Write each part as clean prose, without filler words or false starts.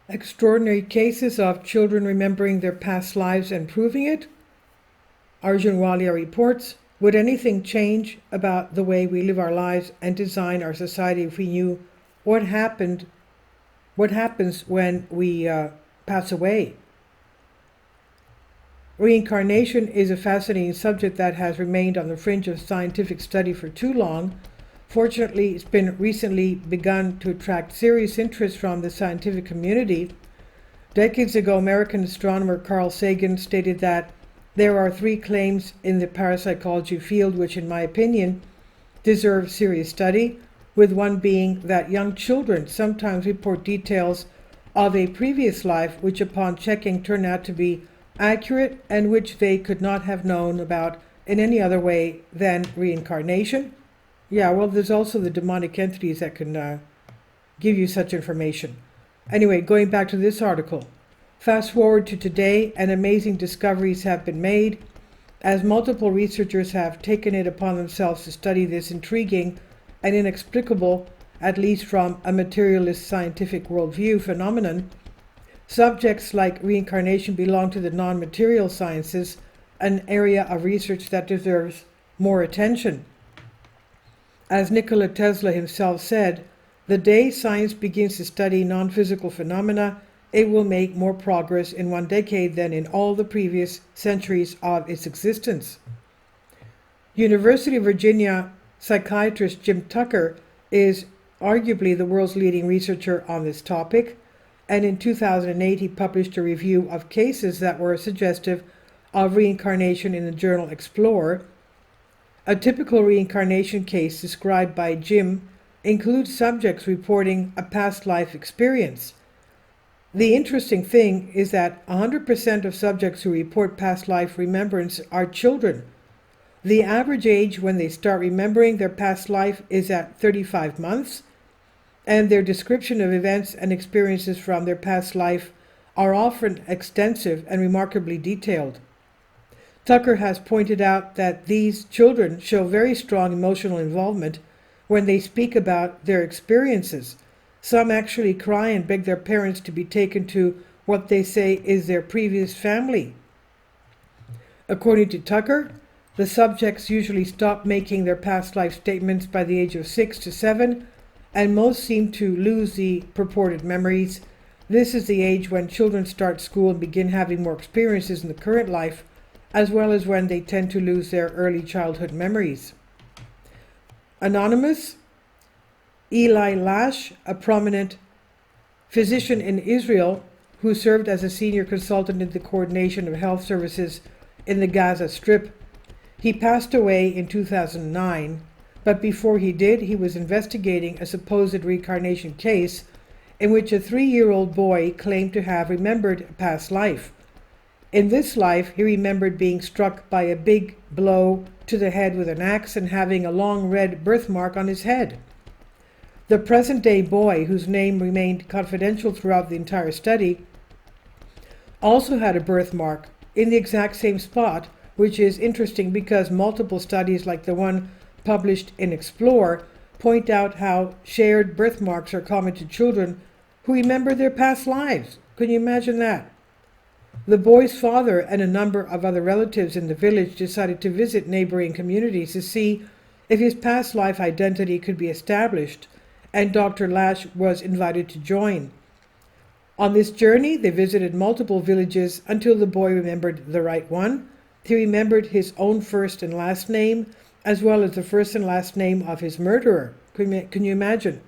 Extraordinary cases of children remembering their past lives and proving it? Arjun Walia reports, would anything change about the way we live our lives and design our society if we knew what happened, what happens when we pass away? Reincarnation is a fascinating subject that has remained on the fringe of scientific study for too long. Fortunately, it's been recently begun to attract serious interest from the scientific community. Decades ago, American astronomer Carl Sagan stated that there are three claims in the parapsychology field which, in my opinion, deserve serious study, with one being that young children sometimes report details of a previous life which, upon checking, turn out to be accurate and which they could not have known about in any other way than reincarnation. Yeah, well, there's also the demonic entities that can give you such information. Anyway, going back to this article. Fast forward to today, and amazing discoveries have been made, as multiple researchers have taken it upon themselves to study this intriguing and inexplicable, at least from a materialist scientific worldview, phenomenon. Subjects like reincarnation belong to the non-material sciences, an area of research that deserves more attention. As Nikola Tesla himself said, the day science begins to study non-physical phenomena, it will make more progress in one decade than in all the previous centuries of its existence. University of Virginia psychiatrist Jim Tucker is arguably the world's leading researcher on this topic, and in 2008 he published a review of cases that were suggestive of reincarnation in the journal Explorer. A typical reincarnation case described by Jim includes subjects reporting a past life experience. The interesting thing is that 100% of subjects who report past life remembrance are children. The average age when they start remembering their past life is at 35 months, and their description of events and experiences from their past life are often extensive and remarkably detailed. Tucker has pointed out that these children show very strong emotional involvement when they speak about their experiences. Some actually cry and beg their parents to be taken to what they say is their previous family. According to Tucker, the subjects usually stop making their past life statements by the age of 6 to 7, and most seem to lose the purported memories. This is the age when children start school and begin having more experiences in the current life, as well as when they tend to lose their early childhood memories. Anonymous. Eli Lash, a prominent physician in Israel who served as a senior consultant in the coordination of health services in the Gaza Strip. He passed away in 2009, but before he did, he was investigating a supposed reincarnation case in which a 3-year-old boy claimed to have remembered a past life. In this life, he remembered being struck by a big blow to the head with an axe and having a long red birthmark on his head. The present-day boy, whose name remained confidential throughout the entire study, also had a birthmark in the exact same spot, which is interesting because multiple studies like the one published in Explore point out how shared birthmarks are common to children who remember their past lives. Can you imagine that? The boy's father and a number of other relatives in the village decided to visit neighboring communities to see if his past life identity could be established, and Dr. Lash was invited to join. On this journey, they visited multiple villages until the boy remembered the right one. He remembered his own first and last name, as well as the first and last name of his murderer. Can you imagine?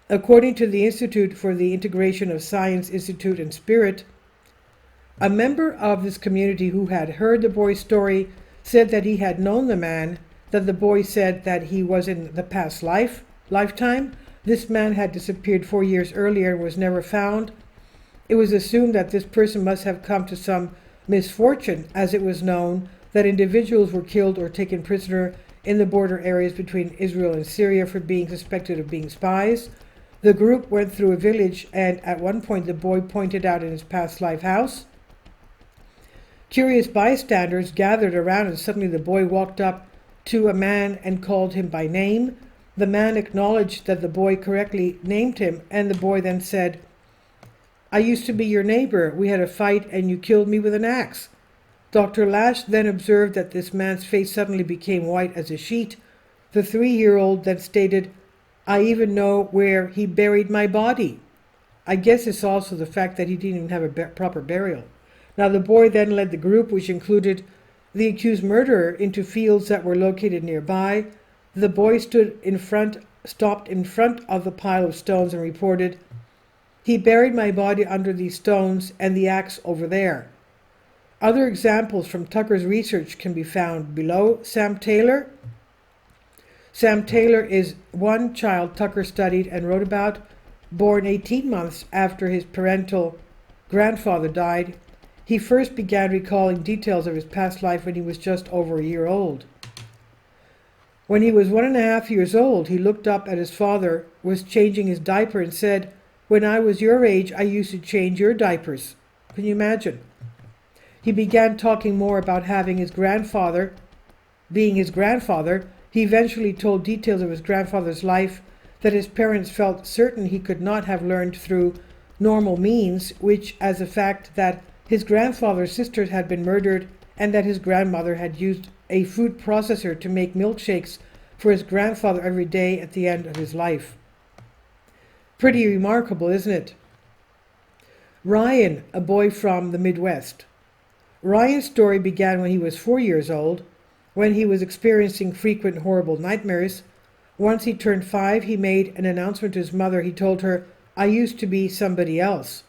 According to the Institute for the Integration of Science, Institute and Spirit, a member of this community who had heard the boy's story said that he had known the man, that the boy said that he was in the past lifetime. This man had disappeared 4 years earlier and was never found. It was assumed that this person must have come to some misfortune, as it was known that individuals were killed or taken prisoner in the border areas between Israel and Syria for being suspected of being spies. The group went through a village, and at one point the boy pointed out in his past life house. Curious bystanders gathered around, and suddenly the boy walked up to a man and called him by name. The man acknowledged that the boy correctly named him, and the boy then said, I used to be your neighbor. We had a fight and you killed me with an axe. Dr. Lash then observed that this man's face suddenly became white as a sheet. The 3-year-old then stated, I even know where he buried my body. I guess it's also the fact that he didn't even have a proper burial. Now the boy then led the group, which included the accused murderer, into fields that were located nearby. The boy stopped in front of the pile of stones and reported, he buried my body under these stones and the axe over there. Other examples from Tucker's research can be found below. Sam Taylor is one child Tucker studied and wrote about, born 18 months after his parental grandfather died. He first began recalling details of his past life when he was just over a year old. When he was 1.5 years old, he looked up at his father was changing his diaper and said, when I was your age, I used to change your diapers. Can you imagine? He began talking more about being his grandfather. He eventually told details of his grandfather's life that his parents felt certain he could not have learned through normal means, which as the fact that his grandfather's sisters had been murdered and that his grandmother had used a food processor to make milkshakes for his grandfather every day at the end of his life. Pretty remarkable, isn't it? Ryan, a boy from the Midwest. Ryan's story began when he was 4 years old, when he was experiencing frequent horrible nightmares. Once he turned 5, he made an announcement to his mother. He told her, I used to be somebody else.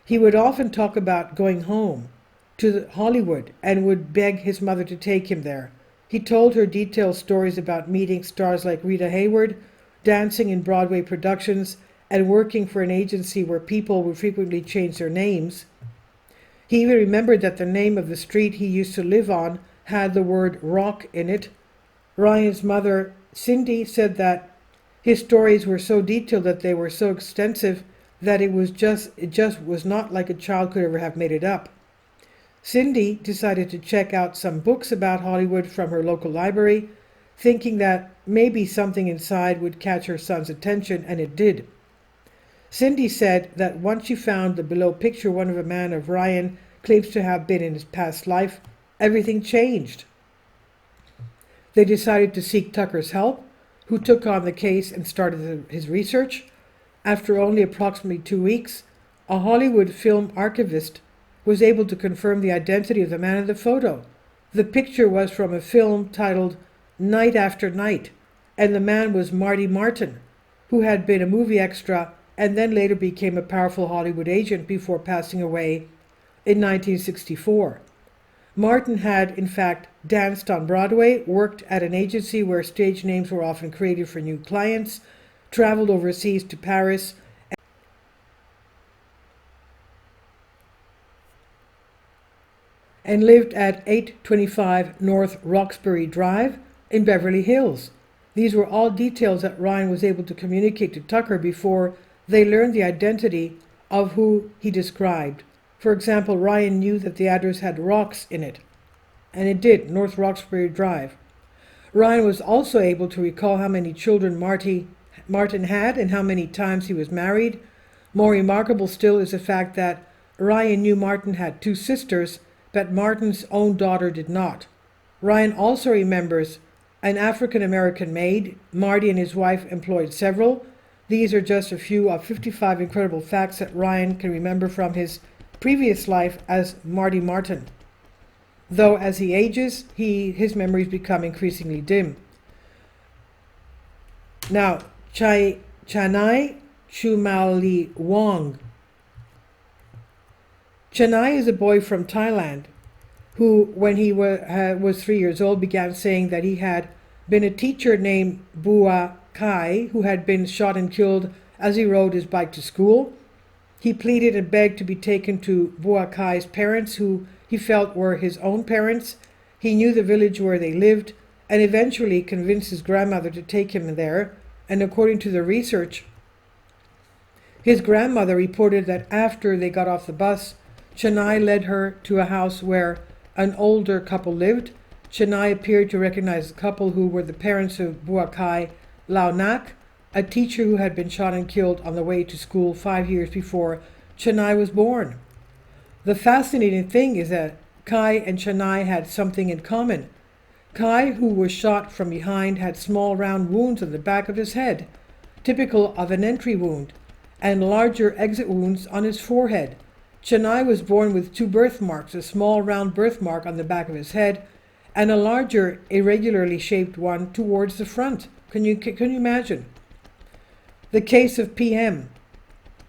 He would often talk about going home to Hollywood and would beg his mother to take him there. He told her detailed stories about meeting stars like Rita Hayworth, dancing in Broadway productions, and working for an agency where people would frequently change their names. He even remembered that the name of the street he used to live on had the word rock in it. Ryan's mother, Cindy, said that his stories were so detailed, that they were so extensive, that it just was not like a child could ever have made it up. Cindy decided to check out some books about Hollywood from her local library, thinking that maybe something inside would catch her son's attention, and it did. Cindy said that once she found the below picture one of a man of Ryan claims to have been in his past life, everything changed. They decided to seek Tucker's help, who took on the case and started his research. After only approximately 2 weeks, a Hollywood film archivist was able to confirm the identity of the man in the photo. The picture was from a film titled Night After Night, and the man was Marty Martin, who had been a movie extra and then later became a powerful Hollywood agent before passing away in 1964. Martin had, in fact, danced on Broadway, worked at an agency where stage names were often created for new clients, traveled overseas to Paris, and lived at 825 North Roxbury Drive in Beverly Hills. These were all details that Ryan was able to communicate to Tucker before they learned the identity of who he described. For example, Ryan knew that the address had rocks in it, and it did, North Roxbury Drive. Ryan was also able to recall how many children Martin had and how many times he was married. More remarkable still is the fact that Ryan knew Martin had 2 sisters, but Martin's own daughter did not. Ryan also remembers an African-American maid. Marty and his wife employed several. These are just a few of 55 incredible facts that Ryan can remember from his previous life as Marty Martin. Though as he ages, his memories become increasingly dim. Now, Chanai Chumaliwong. Chanai is a boy from Thailand who, when he was 3 years old, began saying that he had been a teacher named Bua Kai who had been shot and killed as he rode his bike to school. He pleaded and begged to be taken to Bua Kai's parents, who he felt were his own parents. He knew the village where they lived and eventually convinced his grandmother to take him there. And according to the research, his grandmother reported that after they got off the bus, Chennai led her to a house where an older couple lived. Chennai appeared to recognize the couple, who were the parents of Buakai Lao Nak, a teacher who had been shot and killed on the way to school 5 years before Chennai was born. The fascinating thing is that Kai and Chennai had something in common. Kai, who was shot from behind, had small round wounds on the back of his head, typical of an entry wound, and larger exit wounds on his forehead. Chennai was born with two birthmarks, a small round birthmark on the back of his head, and a larger, irregularly shaped one towards the front. Can you imagine? The case of PM.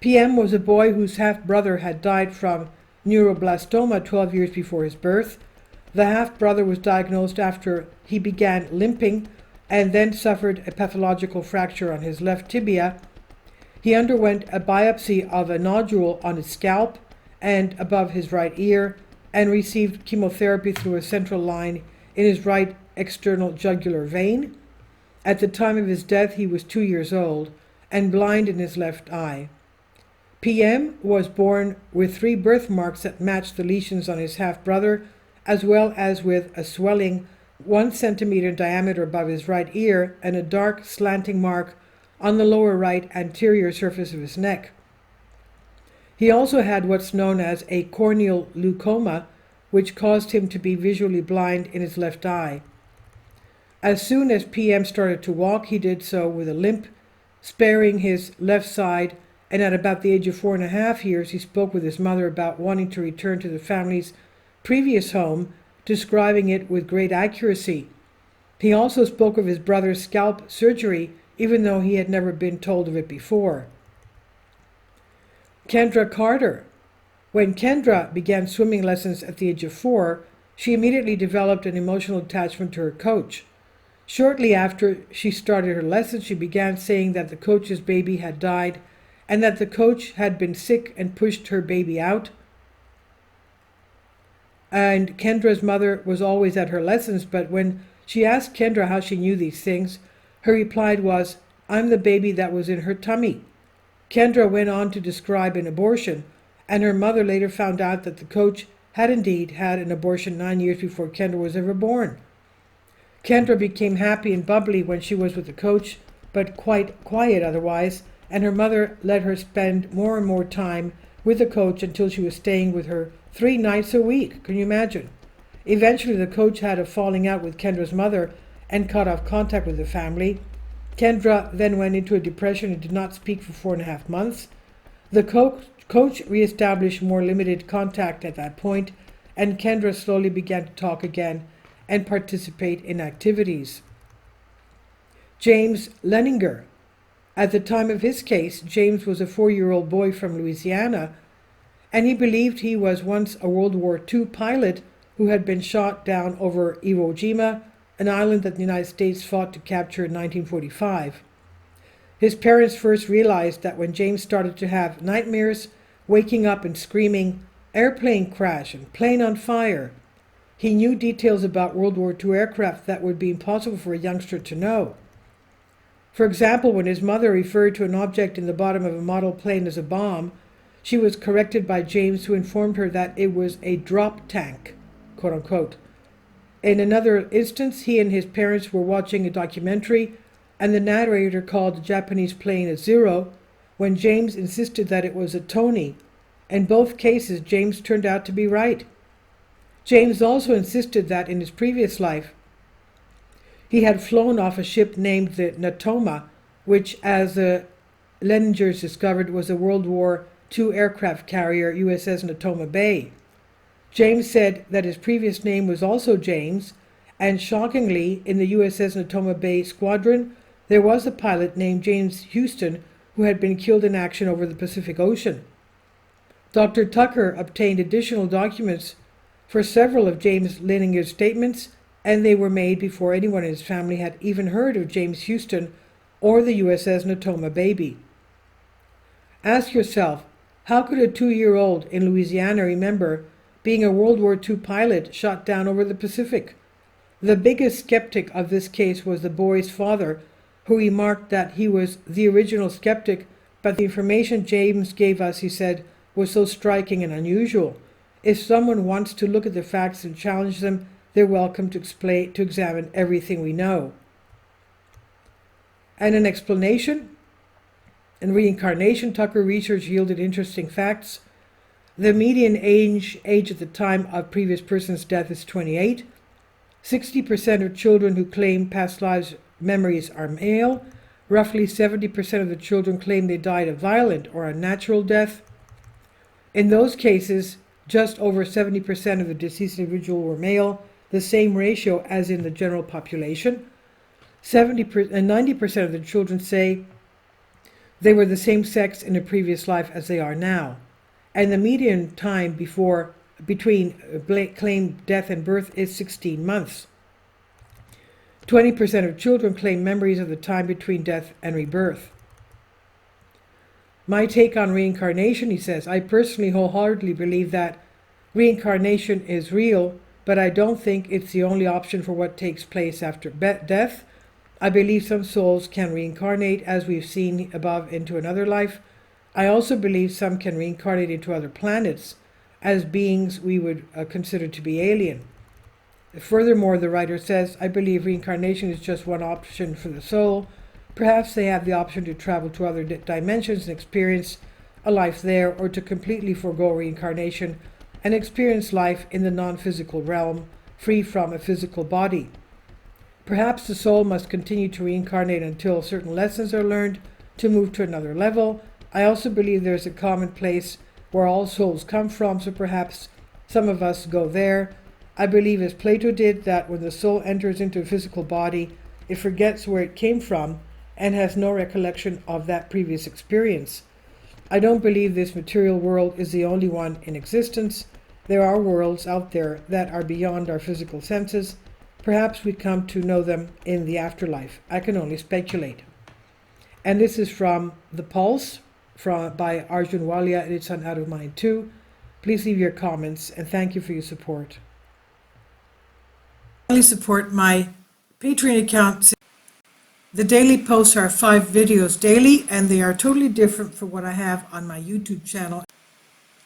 PM was a boy whose half-brother had died from neuroblastoma 12 years before his birth. The half-brother was diagnosed after he began limping and then suffered a pathological fracture on his left tibia. He underwent a biopsy of a nodule on his scalp and above his right ear and received chemotherapy through a central line in his right external jugular vein. At the time of his death, he was 2 years old and blind in his left eye. PM was born with 3 birthmarks that matched the lesions on his half-brother, as well as with a swelling 1 centimeter in diameter above his right ear and a dark slanting mark on the lower right anterior surface of his neck. He also had what's known as a corneal leucoma, which caused him to be visually blind in his left eye. As soon as PM started to walk, he did so with a limp, sparing his left side, and at about the age of 4.5 years, he spoke with his mother about wanting to return to the family's previous home, describing it with great accuracy. He also spoke of his brother's scalp surgery, even though he had never been told of it before. Kendra Carter. When Kendra began swimming lessons at the age of 4, she immediately developed an emotional attachment to her coach. Shortly after she started her lessons, she began saying that the coach's baby had died and that the coach had been sick and pushed her baby out. And Kendra's mother was always at her lessons, but when she asked Kendra how she knew these things, her reply was, "I'm the baby that was in her tummy." Kendra went on to describe an abortion, and her mother later found out that the coach had indeed had an abortion 9 years before Kendra was ever born. Kendra became happy and bubbly when she was with the coach, but quite quiet otherwise, and her mother let her spend more and more time with the coach until she was staying with her 3 nights a week. Can you imagine? Eventually, the coach had a falling out with Kendra's mother and cut off contact with the family. Kendra then went into a depression and did not speak for 4.5 months. The coach reestablished more limited contact at that point, and Kendra slowly began to talk again and participate in activities. James Leninger. At the time of his case, James was a 4-year-old boy from Louisiana, and he believed he was once a World War II pilot who had been shot down over Iwo Jima, an island that the United States fought to capture in 1945. His parents first realized that when James started to have nightmares, waking up and screaming, "Airplane crash" and "plane on fire." He knew details about World War II aircraft that would be impossible for a youngster to know. For example, when his mother referred to an object in the bottom of a model plane as a bomb, she was corrected by James, who informed her that it was a drop tank, quote unquote. In another instance, he and his parents were watching a documentary, and the narrator called the Japanese plane a Zero when James insisted that it was a Tony. In both cases, James turned out to be right. James also insisted that in his previous life, he had flown off a ship named the Natoma, which, as the Leningers discovered, was a World War II aircraft carrier, USS Natoma Bay. James said that his previous name was also James, and shockingly, in the USS Natoma Bay squadron, there was a pilot named James Houston who had been killed in action over the Pacific Ocean. Dr. Tucker obtained additional documents for several of James Leninger's statements, and they were made before anyone in his family had even heard of James Houston or the USS Natoma Baby. Ask yourself, how could a 2-year-old in Louisiana remember being a World War II pilot shot down over the Pacific? The biggest skeptic of this case was the boy's father, who remarked that he was the original skeptic, but the information James gave us, he said, was so striking and unusual. If someone wants to look at the facts and challenge them, they're welcome to examine everything we know. And an explanation? In reincarnation, Tucker research yielded interesting facts. The median age at the time of previous person's death is 28. 60% of children who claim past lives memories are male. Roughly 70% of the children claim they died a violent or unnatural death. In those cases, just over 70% of the deceased individual were male, the same ratio as in the general population. 90% of the children say they were the same sex in a previous life as they are now. And the median time between claimed death and birth is 16 months. 20% of children claim memories of the time between death and rebirth. My take on reincarnation, he says, I personally wholeheartedly believe that reincarnation is real, but I don't think it's the only option for what takes place after death. I believe some souls can reincarnate, as we've seen above, into another life. I also believe some can reincarnate into other planets as beings we would consider to be alien. Furthermore, the writer says, I believe reincarnation is just one option for the soul. Perhaps they have the option to travel to other dimensions and experience a life there, or to completely forego reincarnation and experience life in the non-physical realm, free from a physical body. Perhaps the soul must continue to reincarnate until certain lessons are learned to move to another level. I also believe there's a common place where all souls come from, so perhaps some of us go there. I believe, as Plato did, that when the soul enters into a physical body, it forgets where it came from and has no recollection of that previous experience. I don't believe this material world is the only one in existence. There are worlds out there that are beyond our physical senses. Perhaps we come to know them in the afterlife. I can only speculate. And this is from The Pulse by Arjun Walia, and it's on Out of Mind too. Please leave your comments, and thank you for your support. Please support my Patreon account. The daily posts are 5 videos daily, and they are totally different from what I have on my YouTube channel.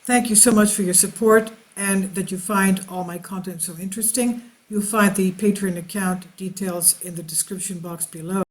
Thank you so much for your support, and that you find all my content so interesting. You'll find the Patreon account details in the description box below.